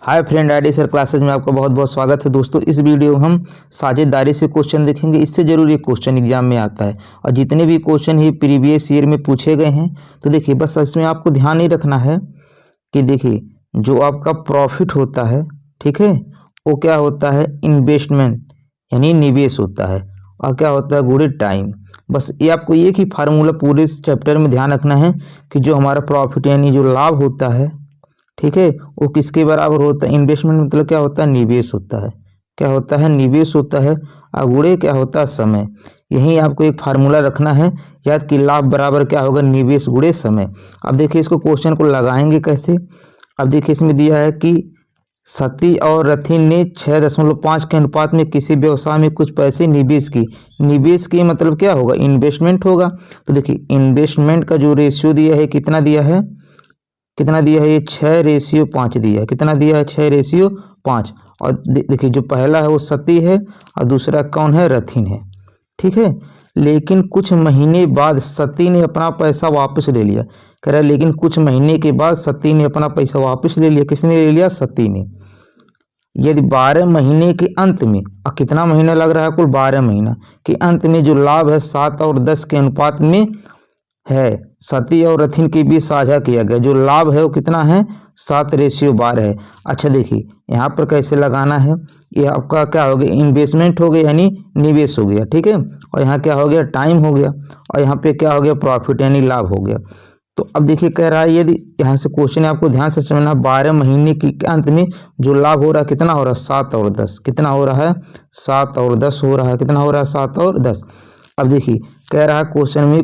Hi friend, ID sir classes में आपका बहुत बहुत स्वागत है। दोस्तों, इस वीडियो में हम साझेदारी से क्वेश्चन देखेंगे। इससे जरूरी क्वेश्चन एग्जाम में आता है और जितने भी क्वेश्चन ही प्रीवियस ईयर में पूछे गए हैं। तो देखिए, बस इसमें आपको ध्यान नहीं रखना है कि देखिए जो आपका प्रॉफिट होता है, ठीक है, वो क्या होता है, इन्वेस्टमेंट यानी निवेश होता है, और क्या होता है, गुड टाइम। बस ये आपको एक ही फार्मूला पूरे इस चैप्टर में ध्यान रखना है कि जो हमारा प्रॉफिट यानी जो लाभ होता है, ठीक है, वो किसके बराबर होता है। इन्वेस्टमेंट मतलब क्या होता है, निवेश होता है। क्या होता है, निवेश होता है। और गुणे क्या होता है, समय। यही आपको एक फार्मूला रखना है याद कि लाभ बराबर क्या होगा, निवेश गुणे समय। अब देखिए इसको क्वेश्चन को लगाएंगे कैसे। अब देखिए इसमें दिया है कि सती और रथिन ने 6.5 के अनुपात में किसी व्यवसाय में कुछ पैसे निवेश की। निवेश की मतलब क्या होगा, इन्वेस्टमेंट होगा। तो देखिए इन्वेस्टमेंट का जो रेशियो दिया है, कितना दिया है, कितना दिया है, ये 6:5 दिया है। कितना दिया है, 6:5। और देखिए जो पहला है वो सती है और दूसरा कौन है, रथिन है, ठीक है। लेकिन कुछ महीने बाद सती ने अपना पैसा वापस ले लिया। कह रहा है लेकिन कुछ महीने के बाद सती ने अपना पैसा वापस ले लिया। किसने ले लिया, सती ने। यदि 12 महीने के अंत में, और कितना महीना लग रहा है, कुल 12 महीना के अंत में जो लाभ है 7 और 10 के अनुपात में है, सती और रथिन के बीच साझा किया गया। जो लाभ है वो कितना है, 7:12 है। अच्छा देखिए यहाँ पर कैसे लगाना है, ये आपका क्या हो गया, इन्वेस्टमेंट हो गया यानी निवेश हो गया, ठीक है। और यहाँ क्या हो गया, टाइम हो गया। और यहाँ पे क्या हो गया, प्रॉफिट यानी लाभ हो गया। तो अब देखिए कह रहा है यदि यहाँ से क्वेश्चन आपको ध्यान से समझना, 12 महीने के अंत में जो लाभ हो रहा है, कितना हो रहा है, 7 और 10। कितना हो रहा है, 7 और 10 हो रहा है। कितना हो रहा है, 7 और 10। अब देखिए कह रहा है क्वेश्चन में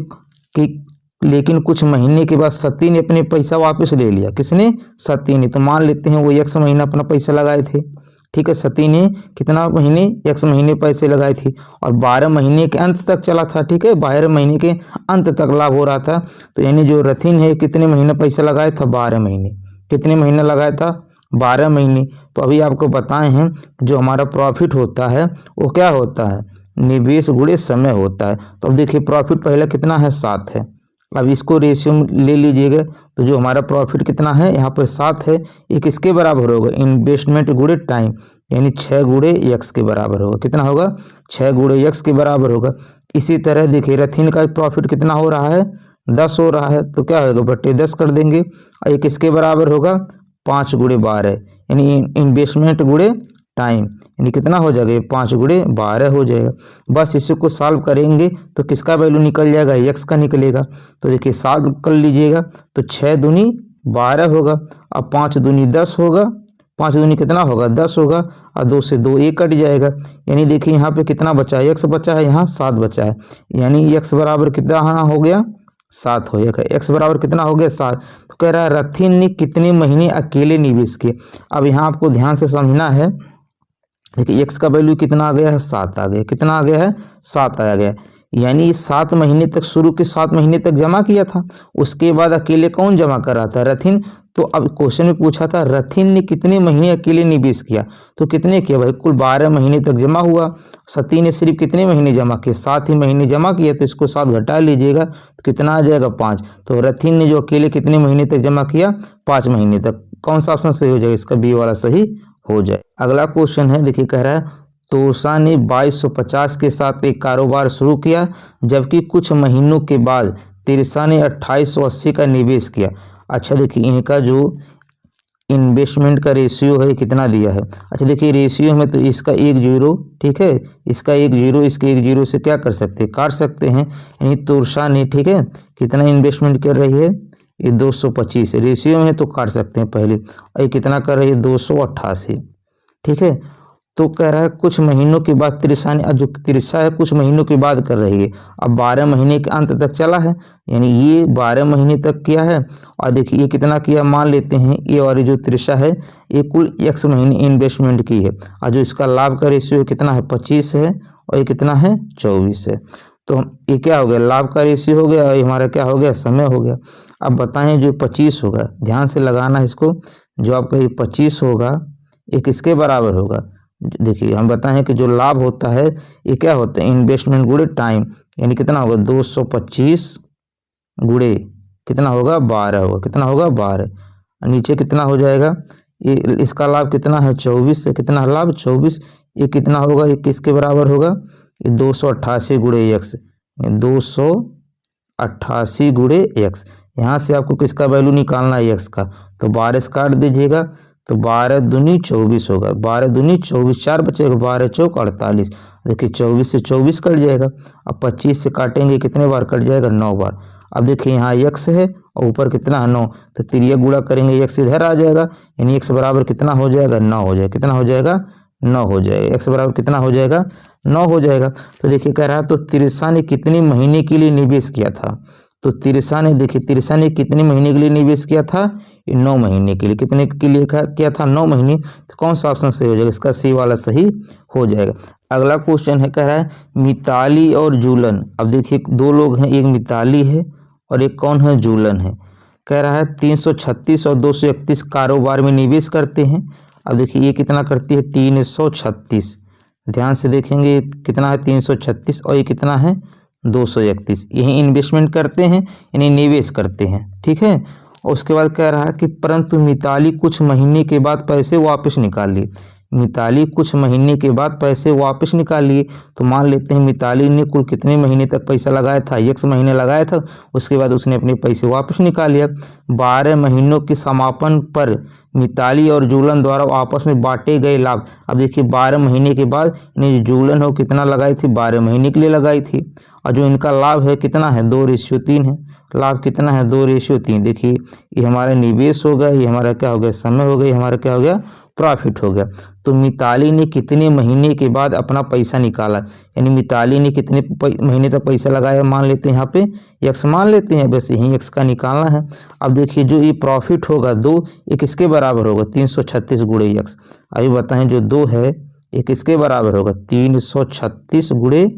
कि लेकिन कुछ महीने के बाद सती ने अपने पैसा वापस ले लिया। किसने, सती ने। तो मान लेते हैं वो x महीना अपना पैसा लगाए थे, ठीक है। सती ने कितना महीने, x महीने पैसे लगाए थे और 12 महीने के अंत तक चला था, ठीक है। 12 महीने के अंत तक लाभ हो रहा था। तो यानी जो रथिन है कितने महीने पैसा लगाया था, 12 महीने। कितने महीने लगाया था, 12 महीने। तो अभी आपको बताए हैं जो हमारा प्रॉफिट होता है वो क्या होता है, निवेश गुणे समय होता है। तो अब देखिए प्रॉफिट पहले कितना है, 7 है। अब इसको रेशियो ले लीजिएगा तो जो हमारा प्रॉफिट कितना है, यहाँ पर 7 है। ये किसके बराबर होगा, इन्वेस्टमेंट गुणे टाइम यानी 6 गुणे x के बराबर होगा। कितना होगा, 6 गुणे x के बराबर होगा। इसी तरह देखिए रथिन का प्रॉफिट कितना हो रहा है, 10 हो रहा है। तो क्या होगा, बट्टे 10 कर देंगे। और ये किसके बराबर होगा, 5 गुणे 12 यानी इन्वेस्टमेंट गुणे टाइम यानी कितना हो जाएगा, 5 गुणे 12 हो जाएगा। बस इसी को सॉल्व करेंगे तो किसका वैल्यू निकल जाएगा, x का निकलेगा। तो देखिए सॉल्व कर लीजिएगा तो 6 दूनी 12 होगा। अब 5 दूनी 10 होगा। 5 दूनी कितना होगा, 10 होगा। और 2 से 2 1 कट जाएगा। यानी देखिए यहाँ पे कितना बचा है, x बचा है, यहाँ 7 बचा है। यानी x बराबर कितना हो गया, 7 हो गया। x बराबर कितना हो गया, 7। तो कह रहा है रथिन ने कितने महीने अकेले निवेश किए। अब यहाँ आपको ध्यान से समझना है। देखिए x का वैल्यू कितना आ गया है, 7 आ गया। कितना आ गया है, 7 आ गया। यानी 7 महीने तक, शुरू के 7 महीने तक जमा किया था। उसके बाद अकेले कौन जमा कर रहा था, रथिन। तो अब क्वेश्चन में पूछा था रथिन ने कितने महीने अकेले निवेश किया। तो कितने किया भाई, कुल 12 महीने तक जमा हुआ। सती ने सिर्फ कितने महीने जमा किए, 7 ही महीने जमा किया। तो इसको 7 घटा लीजिएगा तो कितना आ जाएगा, 5। तो रथिन ने जो अकेले कितने महीने तक जमा किया, 5 महीने तक। कौन सा ऑप्शन सही हो जाएगा, इसका बी वाला सही हो जाए। अगला क्वेश्चन है, देखिए कह रहा है तोषा ने 2250 के साथ एक कारोबार शुरू किया, जबकि कुछ महीनों के बाद तिरसा ने 2880 का निवेश किया। अच्छा देखिए इनका जो इन्वेस्टमेंट का रेशियो है कितना दिया है। अच्छा देखिए रेशियो में तो इसका 1 0, ठीक है, इसका 1 0, इसके 1 0 से क्या कर सकते हैं, काट सकते हैं। यानी तोषा ने, ठीक है, कितना इन्वेस्टमेंट कर रही है, ये 225। रेशियो में तो काट सकते हैं पहले। और ये कितना कर रही है, 288, ठीक है। तो कह रहा है कुछ महीनों के बाद तिरसा ने, जो तिरसा है कुछ महीनों के बाद कर रही है। अब 12 महीने के अंत तक चला है, यानी ये 12 महीने तक किया है। और देखिए ये कितना किया, मान लेते हैं ये वाली जो तिरसा है ये कुल x महीने इन्वेस्टमेंट की है। और जो इसका लाभ का रेशियो कितना है, 25 है। और ये कितना है, 24 है। तो ये क्या हो गया, लाभ का रेशियो हो गया। और हमारा क्या हो गया, समय हो गया। अब बताएं जो 25 होगा, ध्यान से लगाना है इसको। जो आपका ये 25 होगा ये किसके बराबर होगा, देखिए हम बताएं कि जो लाभ होता है ये क्या होता है, इन्वेस्टमेंट गुणे टाइम यानी कितना होगा, 225 गुणे कितना होगा, 12 होगा। कितना होगा, 12। नीचे कितना हो जाएगा, ये इसका लाभ कितना है 24 से, कितना लाभ 24, ये कितना होगा, ये किसके बराबर होगा, ये 288 गुणे x, 288 गुणे x। यहाँ से आपको किसका वैल्यू निकालना है x का, तो 12 से काट दीजिएगा तो 12 दूनी 24 होगा, 12 दूनी 24, 4 बचेगा, 12 चौक 48। देखिए 24 से 24 कट जाएगा। अब 25 से काटेंगे कितने बार कट जाएगा, 9 बार। अब देखिए यहाँ x है और ऊपर कितना है 9, तो तिरिया गुणा करेंगे x इधर आ जाएगा, यानी x बराबर कितना हो जाएगा, 9 हो जाएगा। कितना हो जाएगा, 9 हो जाएगा। x बराबर कितना हो जाएगा, 9 हो जाएगा। तो देखिए कह रहा है तो तिरसा ने कितने महीने के लिए निवेश किया था, तो तिरसा ने, देखिए तिरसा ने कितने महीने के लिए निवेश किया था, 9 महीने के लिए। कितने के लिए किया था, 9 महीने। तो कौन सा ऑप्शन सही हो जाएगा, इसका सी वाला सही हो जाएगा। अगला क्वेश्चन है, कह रहा है मिताली और जूलन। अब देखिए 2 लोग हैं, एक मिताली है और एक कौन है, जूलन है। कह रहा है 336 और 231 कारोबार में निवेश करते हैं। अब देखिए ये कितना करती है, 336, ध्यान से देखेंगे कितना है 336 और ये कितना है 231, यही इन्वेस्टमेंट करते हैं यानी निवेश करते हैं, ठीक है। और उसके बाद कह रहा है कि परंतु मिताली कुछ महीने के बाद पैसे वापस निकाल लिए। मिताली कुछ महीने के बाद पैसे वापस निकाल लिए, तो मान लेते हैं मिताली ने कुल कितने महीने तक पैसा लगाया था, x महीने लगाया था, उसके बाद उसने अपने पैसे वापस निकाल लिया। 12 महीनों के समापन पर मिताली और जूलन द्वारा आपस में बांटे गए लाभ। अब देखिए 12 महीने के बाद यानी जूलन हो कितना लगाई थी, 12 महीने के लिए लगाई थी, और जो इनका लाभ है कितना है, 2:3 है। लाभ कितना है, 2:3। देखिए ये हमारा निवेश हो गया, ये हमारा क्या हो गया, समय हो गया, ये हमारा क्या हो गया, प्रॉफिट हो गया। तो मिताली ने कितने महीने के बाद अपना पैसा निकाला, यानी मिताली ने कितने महीने तक पैसा लगाया, मान लेते हैं यहाँ पे x मान लेते हैं, बस यही x का निकालना है। अब देखिए जो ये प्रॉफिट होगा 2, ये किसके बराबर होगा, 336 गुणे x। अभी बताएं जो 2 है ये किसके बराबर होगा, 336 गुणे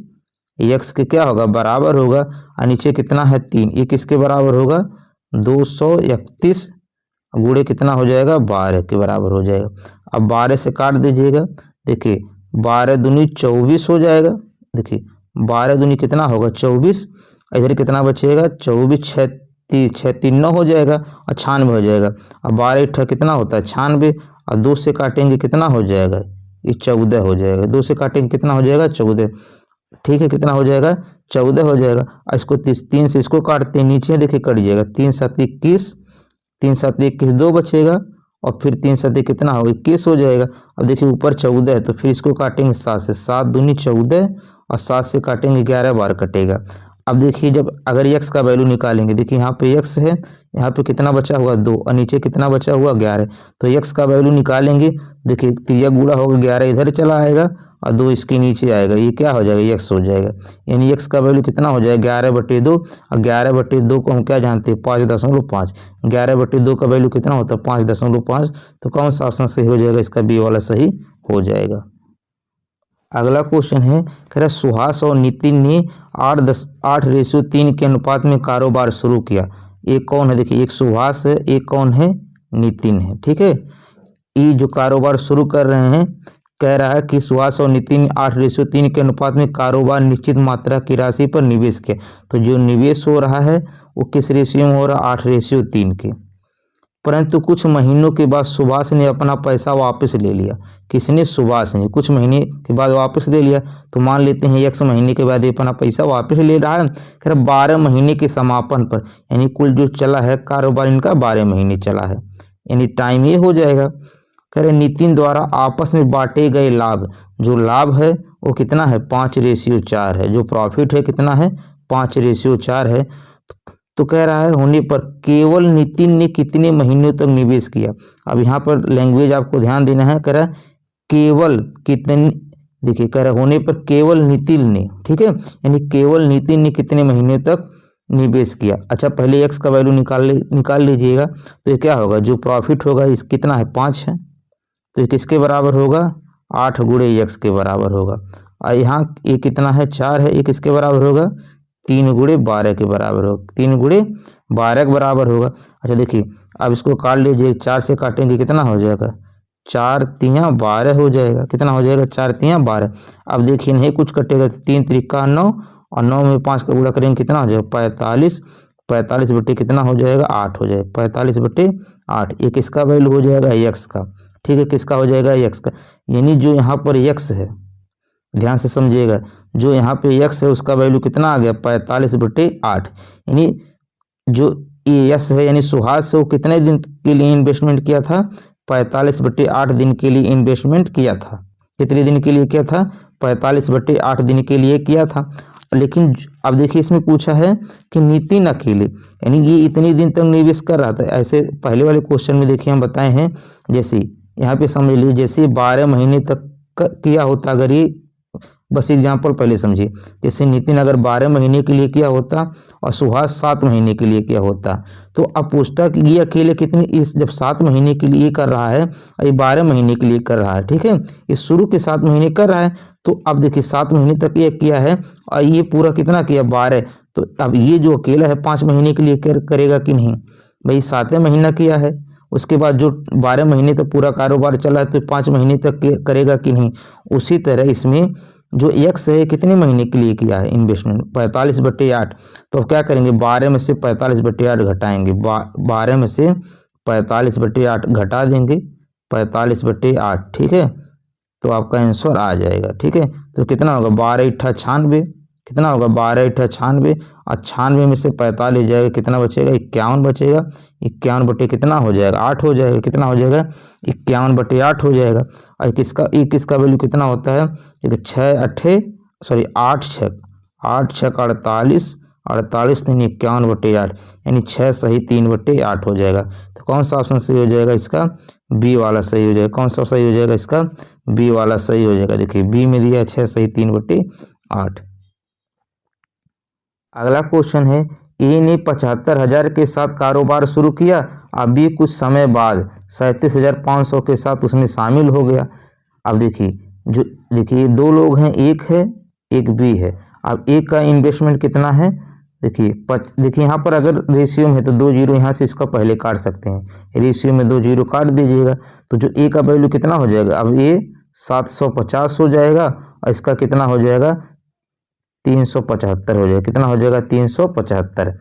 x के क्या होगा, बराबर होगा। और नीचे कितना है 3, ये किसके बराबर होगा, 231 गुणे कितना हो जाएगा, 12 के बराबर हो जाएगा। अब 12 से काट दीजिएगा, देखिए 12 दूनी 24 हो जाएगा। देखिए 12 दूनी कितना होगा 24, इधर कितना बचेगा 24, 6 3 9 हो जाएगा और 96 हो जाएगा। अब 12 इट्ठा कितना होता है 96, और 2 से काटेंगे कितना हो जाएगा, ये 14 हो जाएगा। 2 से काटेंगे कितना हो जाएगा 14, ठीक है, कितना हो जाएगा 14 हो जाएगा। और इसको 3 से इसको काटते हैं, नीचे देखिए कट जाएगा, 3 7 21, 3 7 21 2 बचेगा, और फिर 3 7 कितना होगा 21 हो जाएगा। अब देखिए ऊपर 14 है तो फिर इसको काटेंगे 7 से, 7 दूनी 14 और 7 से काटेंगे 11 बार कटेगा। अब देखिए जब अगर x का वैल्यू निकालेंगे, देखिए यहाँ पे x है, यहाँ पे कितना बचा हुआ 2 और नीचे कितना बचा हुआ 11, तो x का वैल्यू निकालेंगे। देखिए तिरिया गुणा होगा 11 इधर चला आएगा और 2 इसके नीचे आएगा, ये क्या हो जाएगा x हो जाएगा, यानी x का वैल्यू कितना हो जाएगा 11/2। और 11/2 को हम क्या जानते हैं 5.5, 11/2 का वैल्यू कितना होता है 5.5। तो कौन सा ऑप्शन सही हो जाएगा, इसका बी वाला सही हो जाएगा। अगला क्वेश्चन है, कह रहा सुहास और नितिन ने 8:3 के अनुपात में कारोबार शुरू किया। एक कौन है, देखिए एक सुहास है, एक कौन है, नितिन है, ठीक है। ये जो कारोबार शुरू कर रहे हैं, कह रहा है कि सुहास और नितिन 8:3 के अनुपात में कारोबार निश्चित मात्रा की राशि पर निवेश किया। तो जो निवेश हो रहा है वो किस रेशियो में हो रहा है, 8:3 के। परंतु कुछ महीनों के बाद सुभाष ने अपना पैसा वापस ले लिया। किसने, सुभाष ने कुछ महीने के बाद वापस ले लिया। तो मान लेते हैं x महीने के बाद ये अपना पैसा वापस ले रहा है। खैर 12 महीने के समापन पर, यानी कुल जो चला है कारोबार इनका 12 महीने चला है, यानी टाइम ये हो जाएगा। कह रहे नितिन द्वारा आपस में बांटे गए लाभ, जो लाभ है वो कितना है 5:4 है, जो प्रॉफिट है कितना है 5:4 है। तो कह रहा है होने पर केवल नितिन ने कितने महीनों तक निवेश किया। अब यहाँ पर लैंग्वेज आपको ध्यान देना है, कह रहा है केवल कितने, देखिए कह रहा होने पर केवल नितिन ने, ठीक है, यानी केवल नितिन ने कितने महीने तक निवेश किया। अच्छा पहले x का वैल्यू निकाल लीजिएगा, तो ये क्या होगा, जो प्रॉफिट होगा इस कितना है 5 है, तो ये किसके बराबर होगा 8 गुणे x के बराबर होगा। और यहाँ ये कितना है 4 है, ये किसके बराबर होगा 3 गुणे 12 के बराबर होगा, 3 गुणे 12 के बराबर होगा। अच्छा देखिए अब इसको काट लीजिए, 4 से काटेंगे कितना हो जाएगा 4 3 12 हो जाएगा, कितना हो जाएगा 4 3 12। अब देखिए नहीं कुछ कटेगा, 3 3 9 और 9 में 5 का गुणा करेंगे कितना हो जाएगा 45, 45 बटे कितना हो जाएगा 8 हो जाएगा, 45/8। ये किसका वैल्यू हो जाएगा x का। ठीक है, किसका हो जाएगा, एक्स का। यानी जो यहाँ पर एक्स है, ध्यान से समझिएगा, जो यहाँ पे एक्स है उसका वैल्यू कितना आ गया, 45/8। यानी जो ये यस है यानी सुहास है, वो कितने दिन के लिए इन्वेस्टमेंट किया था, 45/8 दिन के लिए इन्वेस्टमेंट किया था। कितने दिन के लिए किया था, 45/8 दिन के लिए किया था। लेकिन अब देखिए इसमें पूछा है कि नितिन अकेले, यानी ये इतने दिन तक निवेश कर रहा था। ऐसे पहले वाले क्वेश्चन में देखिए हम बताए हैं, जैसे यहाँ पे समझ लीजिए, जैसे 12 महीने तक किया होता, अगर ये बस एग्जाम्पल पहले समझिए, जैसे नितिन अगर 12 महीने के लिए किया होता और सुहास 7 महीने के लिए किया होता, तो अब पूछता कि ये अकेले कितनी, इस जब 7 महीने के लिए कर रहा है और ये 12 महीने के लिए कर रहा है, ठीक है, ये शुरू के 7 महीने कर रहा है, तो अब देखिए 7 महीने तक ये किया है और ये पूरा कितना किया, 12, तो अब ये जो अकेला है 5 महीने के लिए करेगा कि नहीं, भाई 7 महीना किया है, उसके बाद जो 12 महीने तक पूरा कारोबार चला है तो 5 महीने तक करेगा कि नहीं। उसी तरह इसमें जो एक्स है कितने महीने के लिए किया है इन्वेस्टमेंट, 45/8, तो अब क्या करेंगे, 12 में से 45/8 घटाएंगे, 12 में से 45/8 घटा देंगे 45/8, ठीक है, तो आपका आंसर आ जाएगा, ठीक है। तो कितना होगा, 12 × 96, कितना होगा, 12 × 96, और 96 में से 45 जाएगा, कितना बचेगा, 51 बचेगा, 51 बटे कितना हो जाएगा, 8 हो जाएगा, कितना हो जाएगा, 51/8 हो जाएगा। और किसका वैल्यू कितना होता है, 8 6 48, 48 3 51/8, यानी 6 सही 3/8 हो जाएगा। तो कौन सा ऑप्शन सही हो जाएगा, इसका बी वाला सही हो जाएगा। कौन सा सही हो जाएगा, इसका बी वाला सही हो जाएगा। देखिए बी में दिया 6 सही 3/8। अगला क्वेश्चन है, ए ने 75,000 के साथ कारोबार शुरू किया, अभी कुछ समय बाद 37,500 के साथ उसमें शामिल हो गया। अब देखिए 2 लोग हैं, एक है एक बी है। अब एक का इन्वेस्टमेंट कितना है, देखिए यहाँ पर अगर रेशियो में है तो 2 जीरो यहाँ से इसका पहले काट सकते हैं, रेशियो में 2 जीरो काट दीजिएगा, तो जो ए का वैल्यू कितना हो जाएगा, अब ये 750 हो जाएगा और इसका कितना हो जाएगा, 375 हो जाएगा, कितना हो जाएगा, 375।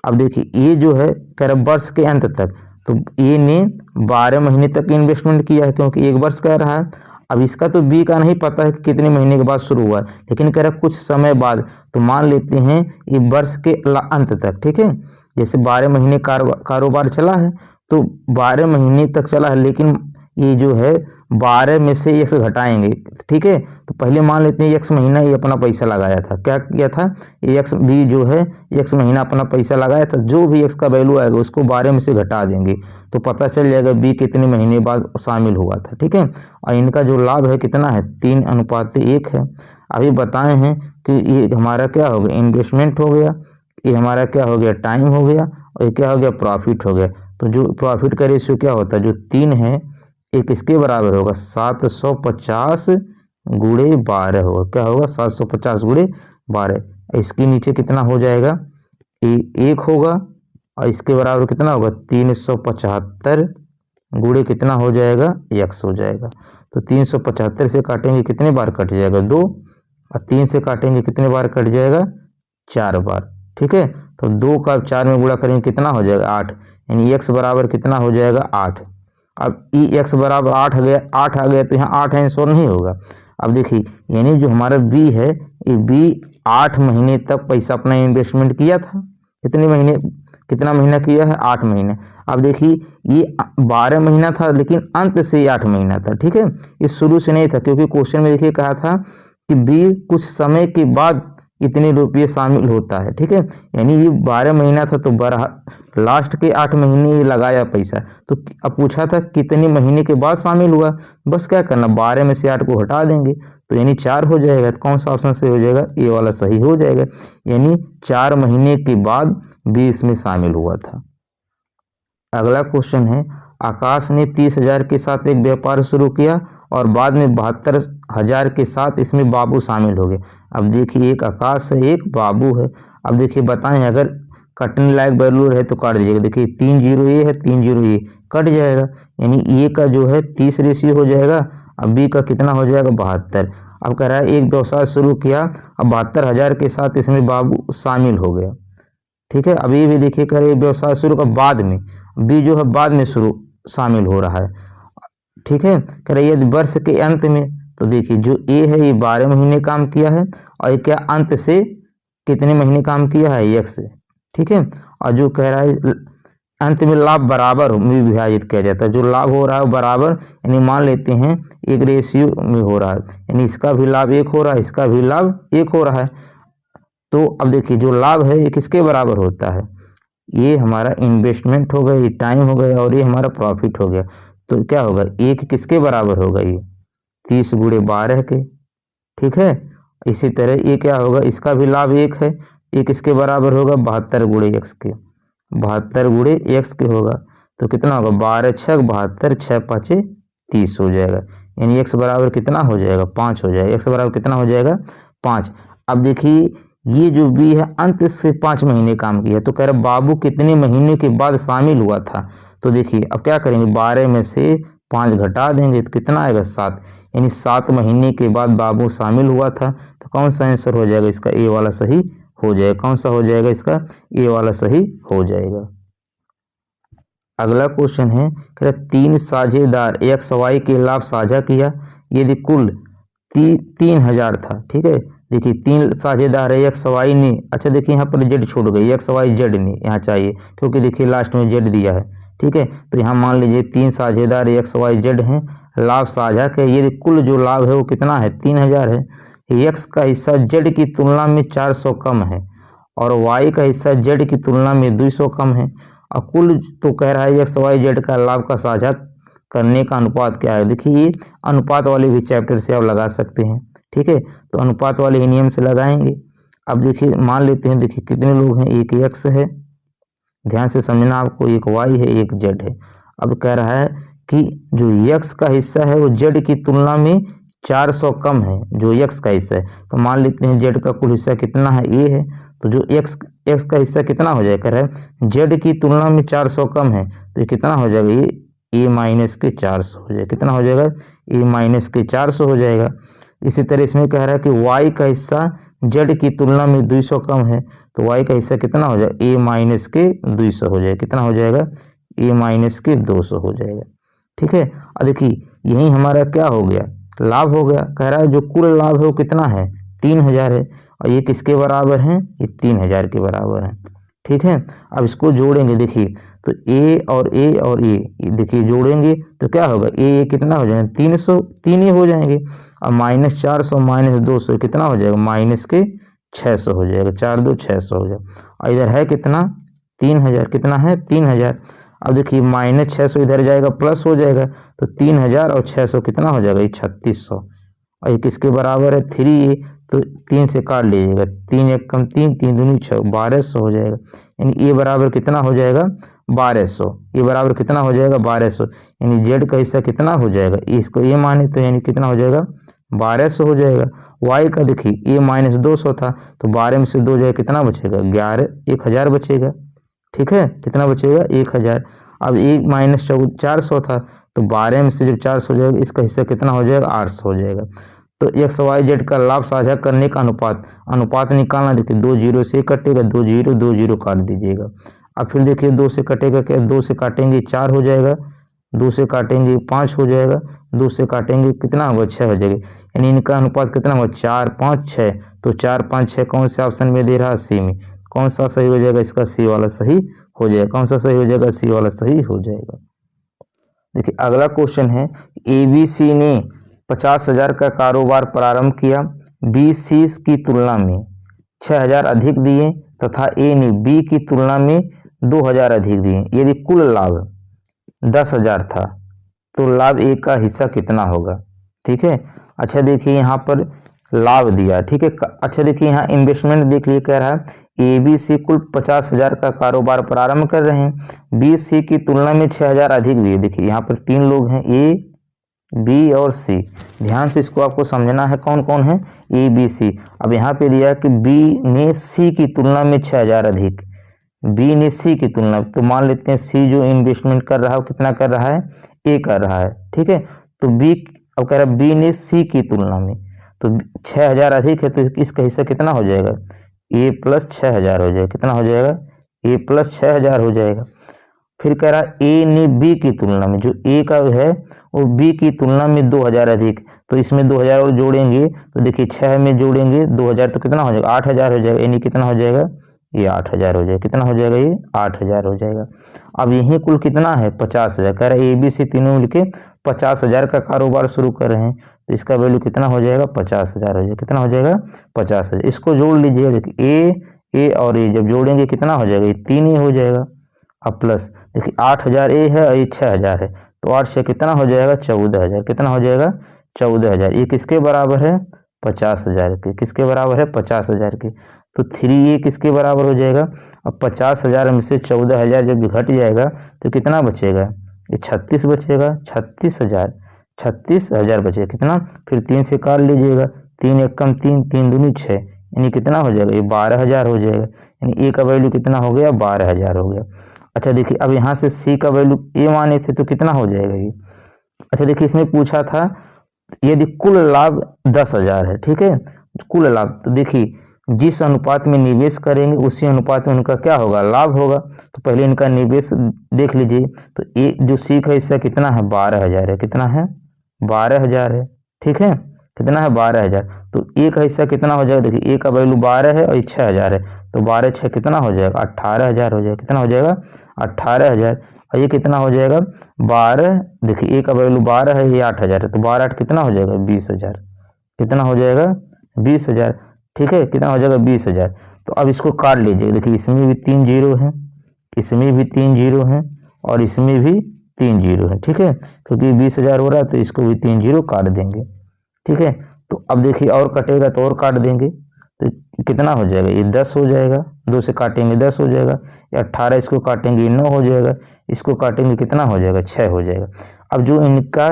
अब देखिए ये जो है कह रहा वर्ष के अंत तक, तो ए ने 12 महीने तक इन्वेस्टमेंट किया है क्योंकि 1 वर्ष कह रहा है। अब इसका तो बी का नहीं पता है कि कितने महीने के बाद शुरू हुआ है, लेकिन कह रहा कुछ समय बाद, तो मान लेते हैं ये वर्ष के अंत तक, ठीक है। जैसे 12 महीने कारोबार चला है, तो 12 महीने तक चला है, लेकिन ये जो है 12 में से एक्स घटाएंगे, ठीक है। तो पहले मान लेते हैं एक्स महीना ये अपना पैसा लगाया था, क्या किया था, एक्स बी जो है एक्स महीना अपना पैसा लगाया था, जो भी एक्स का वैल्यू आएगा उसको 12 में से घटा देंगे, तो पता चल जाएगा बी कितने महीने बाद शामिल हुआ था, ठीक है। और इनका जो लाभ है कितना है, 3:1 है। अभी बताए हैं कि ये हमारा क्या हो गया, इन्वेस्टमेंट हो गया, ये हमारा क्या हो गया, टाइम हो गया, और ये क्या हो गया, प्रॉफिट हो गया। तो जो प्रॉफिट का रेशियो क्या होता है, जो 3 है एक इसके बराबर होगा, 750 × 12 होगा, क्या होगा, 750 × 12। इसके नीचे कितना हो जाएगा, 1 होगा, और इसके बराबर कितना होगा, 375 × कितना हो जाएगा, x हो जाएगा। तो 375 से काटेंगे कितने बार कट जाएगा, 2, और 3 से काटेंगे कितने बार कट जाएगा, 4 बार, ठीक है। तो 2 का 4 में गुणा करेंगे कितना हो जाएगा, 8, यानी x बराबर कितना हो जाएगा, 8। अब x बराबर 8 आ गया, तो यहाँ 8 आंसर नहीं होगा। अब देखिए यानी जो हमारा b है, ये b 8 महीने तक पैसा अपना इन्वेस्टमेंट किया था, कितना महीना किया है, 8 महीने। अब देखिए ये 12 महीना था, लेकिन अंत से ये 8 महीना था, ठीक है, ये शुरू से नहीं था, क्योंकि क्वेश्चन में देखिए कहा था कि b कुछ समय के बाद इतने रुपये शामिल होता है, ठीक है। यानी ये 12 महीना था, तो लास्ट के 8 महीने ये लगाया पैसा, तो अब पूछा था कितने महीने के बाद शामिल हुआ, बस क्या करना, 12 में से 8 को हटा देंगे, तो यानी 4 हो जाएगा। तो कौन सा ऑप्शन सही हो जाएगा, ए वाला सही हो जाएगा, यानी 4 महीने के बाद भी इसमें शामिल हुआ था। अगला क्वेश्चन है, आकाश ने 30,000 के साथ एक व्यापार शुरू किया और बाद में 72,000 के साथ इसमें बाबू शामिल हो गए। अब देखिए एक आकाश है, एक बाबू है। अब देखिए बताएं, अगर कटने लायक वैल्यू है तो काट दीजिएगा। देखिए 3 जीरो ये है, 3 जीरो ये कट जाएगा, यानी ए का जो है 30 रेशियो हो जाएगा, अब बी का कितना हो जाएगा, 72। अब कह रहा है एक व्यवसाय शुरू किया, अब 72,000 के साथ इसमें बाबू शामिल हो गया, ठीक है। अभी भी देखिए कह रहे व्यवसाय शुरू का बाद में, बी जो है बाद में शुरू शामिल हो रहा है, ठीक है। कह रहा है यदि वर्ष के अंत में, तो देखिए जो ए है ये 12 महीने काम किया है और ये क्या अंत से कितने महीने काम किया है, 1 से, ठीक है। और जो कह रहा है अंत में लाभ बराबर में विभाजित किया जाता है, जो लाभ हो रहा है बराबर, यानी मान लेते हैं एक रेशियो में हो रहा है, यानी इसका भी लाभ 1 हो रहा है, इसका भी लाभ 1 हो रहा है। तो अब देखिए जो लाभ है ये किसके बराबर होता है, ये हमारा इन्वेस्टमेंट हो गया, ये टाइम हो गया और ये हमारा प्रॉफिट हो गया। तो क्या होगा, एक किसके बराबर होगा, ये 30 गुणे 12 के, ठीक है। इसी तरह ये क्या होगा, इसका भी लाभ 1 है, ये किसके बराबर होगा, 72 गुणे x के, 72 गुणे x के होगा। तो कितना होगा, 12 छक 72, 6 पाँचे 30 हो जाएगा, यानी x बराबर कितना हो जाएगा, 5 हो जाएगा। x बराबर कितना हो जाएगा, 5। अब देखिए ये जो b है अंत से 5 महीने काम किया, तो कह रहा बाबू कितने महीने के बाद शामिल हुआ था। तो देखिए अब क्या करेंगे, 12 में से 5 घटा देंगे तो कितना आएगा, 7, यानी 7 महीने के बाद बाबू शामिल हुआ था। तो कौन सा आंसर हो जाएगा इसका, ए वाला सही हो जाएगा। कौन सा हो जाएगा इसका, ए वाला सही हो जाएगा। अगला क्वेश्चन है, कह रहा 3 साझेदार एक्स वाई के लाभ साझा किया, यदि कुल 3000 था, ठीक है। देखिए 3 साझेदार है एक्स वाई ने, अच्छा देखिए यहाँ पर जेड छूट गई, एक्स वाई जेड ने यहाँ चाहिए, क्योंकि देखिए लास्ट में जेड दिया है, ठीक है। तो यहाँ मान लीजिए 3 साझेदार एक्स वाई जेड हैं, लाभ साझा के, ये कुल जो लाभ है वो कितना है, 3000 है। एक्स का हिस्सा जेड की तुलना में 400 कम है और वाई का हिस्सा जेड की तुलना में 200 कम है, और कुल तो कह रहा है एक्स वाई जेड का लाभ का साझा करने का अनुपात क्या है। देखिए ये अनुपात वाले भी चैप्टर से आप लगा सकते हैं, ठीक है। तो अनुपात वाले ही नियम से लगाएंगे। अब देखिए मान लेते हैं, देखिए कितने लोग हैं, एक एक्स है, ध्यान से समझना आपको, एक वाई है, एक जेड है। अब कह रहा है कि जो एक्स का हिस्सा है वो जेड की तुलना में 400 कम है, जो एक्स का हिस्सा है। तो मान लेते हैं जेड का कुल हिस्सा कितना है, ए है, तो जो एक्स का हिस्सा कितना हो जाएगा, कह रहा है जेड की तुलना में 400 कम है, तो ये कितना हो जाएगा, ये ए माइनस के 400 हो जाएगा। कितना हो जाएगा, ए माइनस के 400 हो जाएगा। इसी तरह इसमें कह रहा है कि वाई का हिस्सा जेड की तुलना में 200 कम है, तो वाई का हिस्सा कितना हो जाएगा, ए माइनस के 200 हो जाएगा। कितना हो जाएगा, ए माइनस के 200 हो जाएगा, ठीक है। और देखिए यही हमारा क्या हो गया, लाभ हो गया। कह रहा है जो कुल लाभ है वो कितना है, 3000 है, और ये किसके बराबर है, ये 3000 के बराबर है, ठीक है। अब इसको जोड़ेंगे, देखिए तो ए और ए और ए, देखिए जोड़ेंगे तो क्या होगा, ए कितना हो जाएगा, 300, 3 ही हो जाएंगे, और माइनस 400 माइनस 200 कितना हो जाएगा, माइनस के 600 हो जाएगा, 4 2 600 हो जाएगा। और इधर है कितना, 3000, कितना है 3000। अब देखिए माइनस 600 इधर जाएगा प्लस हो जाएगा, तो 3000 और 600 कितना हो जाएगा, ये 3600, और ये किसके बराबर है, 3, तो 3 से काट लीजिएगा, 3 एक कम 3, 3 दूनी 6, 1200 हो जाएगा। यानी ये बराबर कितना हो जाएगा, 1200, ये बराबर कितना हो जाएगा, 1200, यानी जेड का हिस्सा कितना हो जाएगा, इसको ये माने तो यानी कितना हो जाएगा, 1200 हो जाएगा। वाई का देखिए ए माइनस 200 था, तो 12 में से 2 जाएगा, कितना बचेगा, 1000 बचेगा, ठीक है। कितना बचेगा, 1000। अब ए माइनस 400 था, तो 12 में से जब 400 हो जाएगा, इसका हिस्सा कितना हो जाएगा, 800 हो जाएगा। तो एक्स वाई जेड का लाभ साझा करने का अनुपात निकालना, देखिए 2 0 से कटेगा, 2 0 काट दीजिएगा। अब फिर देखिए 2 से कटेगा क्या, 2 से काटेंगे 4 हो जाएगा, 2 से काटेंगे 5 हो जाएगा, 2 से काटेंगे कितना होगा, 6 हो जाएगा। यानी इनका अनुपात कितना होगा, 4 5 6, तो 4 5 6 कौन से ऑप्शन में दे रहा है, सी में। कौन सा सही हो जाएगा, इसका सी वाला सही हो जाएगा। कौन सा सही हो जाएगा, सी वाला सही हो जाएगा। देखिए अगला क्वेश्चन है, एबीसी ने 50,000 का कारोबार प्रारंभ किया, बी सी की तुलना में 6000 अधिक दिए तथा ए ने बी की तुलना में 2000 अधिक दिए। यदि कुल लाभ 10,000 था तो लाभ ए का हिस्सा कितना होगा, ठीक है। अच्छा देखिए यहाँ पर लाभ दिया, ठीक है। अच्छा देखिए यहाँ इन्वेस्टमेंट देख लिए, कह रहा है ए बी सी कुल 50,000 का कारोबार प्रारंभ कर रहे हैं, बी सी की तुलना में 6000 अधिक दिए। देखिए यहाँ पर 3 लोग हैं, ए बी और सी, ध्यान से इसको आपको समझना है, कौन कौन है, ए बी सी। अब यहाँ पे दिया कि बी ने सी की तुलना में 6000 अधिक, बी ने सी की तुलना, तो मान लेते हैं सी जो इन्वेस्टमेंट कर रहा है वो कितना कर रहा है, ए कर रहा है, ठीक है। तो बी, अब कह रहा है बी ने सी की तुलना में, तो 6000 अधिक है, तो इसका हिस्सा कितना हो जाएगा, ए प्लस 6000 हो जाएगा। कितना हो जाएगा, ए प्लस 6000 हो जाएगा। फिर कह रहा है ए ने बी की तुलना में, जो ए का है वो बी की तुलना में 2000 अधिक, तो इसमें 2000 और जोड़ेंगे तो देखिए 6 में जोड़ेंगे 2000 तो कितना हो जाएगा 8000 हो जाएगा, यानी कितना हो जाएगा ये 8000 हो जाएगा। कितना हो जाएगा ये 8000 हो जाएगा। अब यही कुल कितना है 50000, कह रहा है ए बी सी तीनों मिलके 50000 का कारोबार शुरू कर रहे हैं, तो इसका वैल्यू कितना हो जाएगा 50000 हो जाएगा। कितना हो जाएगा 50000। इसको जोड़ लीजिएगा, देखिए ए और ए जब जोड़ेंगे कितना हो जाएगा ये 3 ही हो जाएगा। अब प्लस देखिए 8000 ए है और ये 6000 है, तो 8 से कितना हो जाएगा 14000। कितना हो जाएगा 14000। ये किसके बराबर है 50000 के, किसके बराबर है 50000 के। तो 3a किसके बराबर हो जाएगा। अब 50000 में से 14000 जब घट जाएगा तो कितना बचेगा ये 36 बचेगा। 36000 बचेगा। कितना फिर 3 से काट लीजिएगा, 3 एक कम 3, 3 दूनी 6, यानी कितना हो जाएगा ये 12000 हो जाएगा। यानी ए का वैल्यू कितना हो गया 12000 हो गया। अच्छा देखिए अब यहाँ से सी का वैल्यू ए माने थे तो कितना हो जाएगा ये। अच्छा देखिए इसमें पूछा था यदि कुल लाभ 10000 है, ठीक है, कुल लाभ, तो देखिए जिस अनुपात में निवेश करेंगे उसी अनुपात में उनका क्या होगा लाभ होगा। तो पहले इनका निवेश देख लीजिए, तो ए जो सी का हिस्सा कितना है 12000 है। कितना है 12000 है, ठीक है, कितना है 12000। तो ए का हिस्सा कितना हो जाएगा, देखिए ए का वैल्यू 12 है और 6000 है, तो 12 6 कितना हो जाएगा 18000 हो जाएगा। कितना हो जाएगा 18000। और ये कितना हो जाएगा 12, देखिए ए का वैल्यू 12 है, ये 8000 है, तो 12 8 कितना हो जाएगा 20000। कितना हो जाएगा 20000, ठीक है, कितना हो जाएगा 20000। तो अब इसको काट लीजिए, देखिए इसमें भी 3 जीरो हैं, इसमें भी 3 जीरो हैं और इसमें भी 3 जीरो है, ठीक है, क्योंकि 20000 हो रहा है तो इसको भी 3 जीरो काट देंगे, ठीक है। तो अब देखिए और कटेगा तो और काट देंगे, तो कितना हो जाएगा ये 10 हो जाएगा, 2 से काटेंगे 10 हो जाएगा, या 18 इसको काटेंगे 9 हो जाएगा, इसको काटेंगे कितना हो जाएगा 6 हो जाएगा। अब जो इनका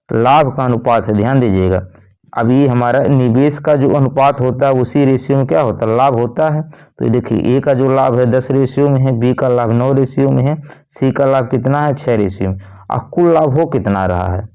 लाभ का अनुपात है ध्यान दीजिएगा, अब ये हमारा निवेश का जो अनुपात होता है उसी रेशियो में क्या होता है लाभ होता है। तो ये देखिए ए का जो लाभ है 10 रेशियो में है, बी का लाभ 9 रेशियो में है, सी का लाभ कितना है 6 रेशियो में। अब कुल लाभ हो कितना रहा है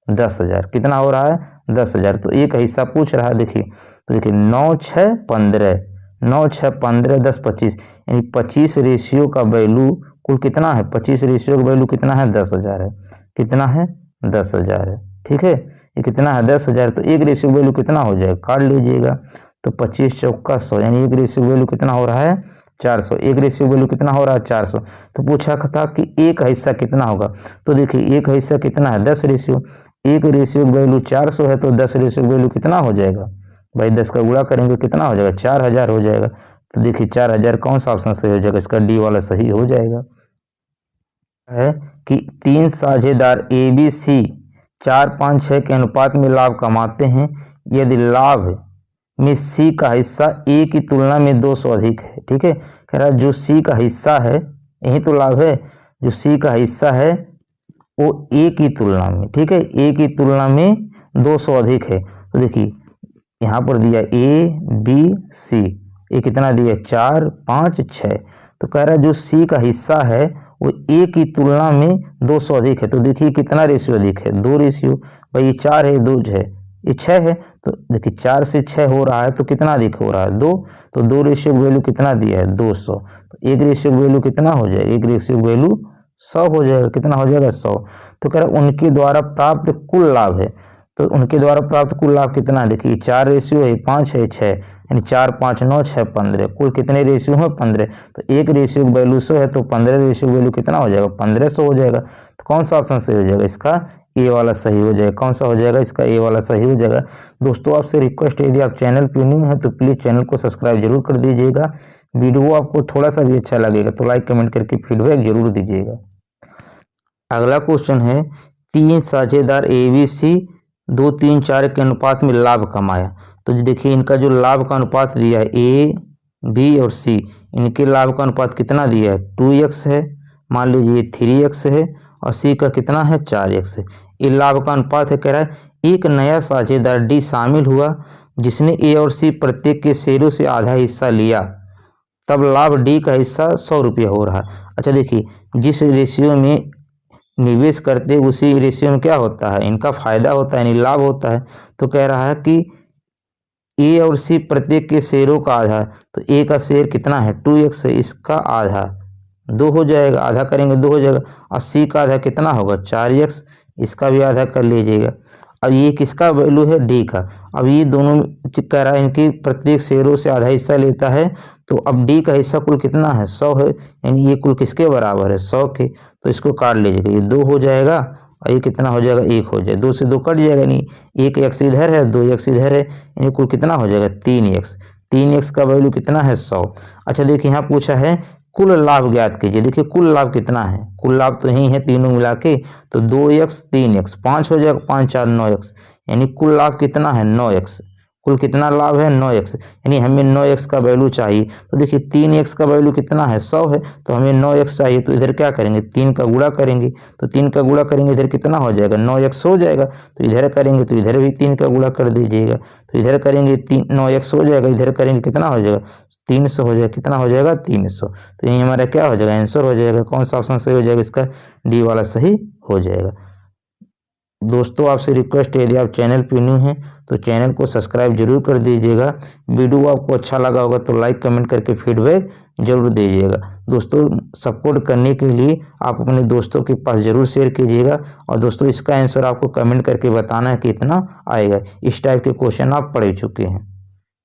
10000। कितना हो रहा है 10000। तो एक हिस्सा पूछ रहा है, देखिए तो देखिए 9 6 15, 9 6 15 10 25, यानी 25 रेशियो का वैल्यू कुल कितना है 25 रेशियो का वैल्यू कितना है 10000 है। कितना है 10000 है, ठीक है, ये कितना है 10000। तो एक रेशियो वैल्यू कितना हो जाएगा काट लीजिएगा, तो 25 चौका 100, यानी एक रेशियो वैल्यू कितना हो रहा है 400। एक रेशियो वैल्यू कितना हो रहा है 400। तो पूछा था कि एक हिस्सा कितना होगा, तो देखिए एक हिस्सा कितना है 10 रेशियो, एक रेशियो वैल्यू 400 है, तो 10 रेशियो वैल्यू कितना हो जाएगा भाई 10 का गुणा करेंगे कितना हो जाएगा 4000 हो जाएगा। तो देखिए 4000 कौन सा ऑप्शन सही हो जाएगा, इसका डी वाला सही हो जाएगा। है कि 3 साझेदार ए बी सी 4 5 6 के अनुपात में लाभ कमाते हैं, यदि लाभ में सी का हिस्सा ए की तुलना में 200 अधिक है, ठीक है, कह रहा है जो सी का हिस्सा है, यही तो लाभ है, जो सी का हिस्सा है वो ए की तुलना में, ठीक है, ए की तुलना में 200 अधिक है। तो देखिए यहाँ पर दिया ए बी सी, ए कितना दिया 4 5 6, तो कह रहा है जो सी का हिस्सा है वो ए की तुलना में 200 अधिक है। तो देखिए कितना रेशियो अधिक है 2 रेशियो, भाई ये 4 है 2 है, ये 6 है, तो देखिए 4 से 6 हो रहा है तो कितना अधिक हो रहा है 2, तो 2 रेशियो वैल्यू कितना दिया है 200। तो एक रेशियो वैल्यू कितना हो जाएगा, एक रेशियो वैल्यू 100 हो जाएगा। कितना हो जाएगा 100। तो कह रहा है उनके द्वारा प्राप्त कुल लाभ है, तो उनके द्वारा प्राप्त कुल लाभ कितना है, देखिए 4 रेशियो है 5 है 6, यानी 4 5 9 6 15, कुल कितने रेशियो है 15। तो एक रेशियो वैल्यू 100 है तो 15 रेशियो वैल्यू कितना हो जाएगा 1500 हो जाएगा। तो कौन सा ऑप्शन सही हो जाएगा, इसका ए वाला सही हो जाएगा। कौन सा हो जाएगा, इसका ए वाला सही हो जाएगा। दोस्तों आपसे रिक्वेस्ट है यदि आप चैनल पर न्यू है तो प्लीज़ चैनल को सब्सक्राइब जरूर कर दीजिएगा। वीडियो आपको थोड़ा सा भी अच्छा लगेगा तो लाइक कमेंट करके फीडबैक जरूर दीजिएगा। अगला क्वेश्चन है 3 साझेदार ए बी सी 2 3 4 के अनुपात में लाभ कमाया। तो देखिए इनका जो लाभ का अनुपात दिया है ए बी और सी, इनके लाभ का अनुपात कितना दिया है 2x है, मान लीजिए 3x है, और सी का कितना है 4x है। ये लाभ का अनुपात है। कह रहा है एक नया साझेदार डी शामिल हुआ जिसने ए और सी प्रत्येक के शेयरों से आधा हिस्सा लिया, तब लाभ डी का हिस्सा 100 रुपया हो रहा है। अच्छा देखिए जिस रेशियो में निवेश करते उसी रेशियो में क्या होता है इनका फायदा होता है, यानी लाभ होता है। तो कह रहा है कि ए और सी प्रत्येक के शेयरों का आधा, तो ए का शेयर कितना है 2x है, इसका आधा 2 हो जाएगा, आधा करेंगे 2 हो जाएगा। और सी का आधा कितना होगा 4x, इसका भी आधा कर लीजिएगा। अब ये किसका वैल्यू है डी का। अब ये दोनों कह रहा है इनकी प्रत्येक शेयरों से आधा हिस्सा लेता है, तो अब डी का हिस्सा कुल कितना है 100 है, यानी ये कुल किसके बराबर है 100 के। तो इसको काट लीजिएगा, ये 2 हो जाएगा और ये कितना हो जाएगा 1 हो जाएगा, 2 से 2 कट जाएगा, नहीं 1 x इधर है 2 x इधर है, यानी कुल कितना हो जाएगा 3x। 3x का वैल्यू कितना है 100। अच्छा देखिए यहाँ पूछा है कुल लाभ ज्ञात कीजिए। देखिए कुल लाभ कितना है, कुल लाभ तो यही है तीनों मिला के, तो 2x 3x 5 हो जाएगा, 5 4 9x, यानी कुल लाभ कितना है 9x। कुल कितना लाभ है 9x, यानी हमें 9x का वैल्यू चाहिए। तो देखिए 3x का वैल्यू कितना है 100 है, तो हमें 9x चाहिए, तो इधर क्या करेंगे 3 का गुणा करेंगे, तो 3 का गुणा करेंगे इधर कितना हो जाएगा 9x हो जाएगा, तो इधर करेंगे तो इधर भी 3 का गुणा कर दीजिएगा, तो इधर करेंगे 9x हो जाएगा, इधर करेंगे कितना हो जाएगा 300 हो जाएगा, कितना हो जाएगा 300। तो यही हमारा क्या हो जाएगा आंसर हो जाएगा। कौन सा ऑप्शन सही हो जाएगा, इसका डी वाला सही हो जाएगा। दोस्तों आपसे रिक्वेस्ट है, यदि आप चैनल पे न्यू हैं तो चैनल को सब्सक्राइब जरूर कर दीजिएगा। वीडियो आपको अच्छा लगा होगा तो लाइक कमेंट करके फीडबैक जरूर दीजिएगा। दोस्तों सपोर्ट करने के लिए आप अपने दोस्तों के पास जरूर शेयर कीजिएगा। और दोस्तों इसका आंसर आपको कमेंट करके बताना है कि कितना आएगा। इस टाइप के क्वेश्चन आप पढ़ चुके हैं।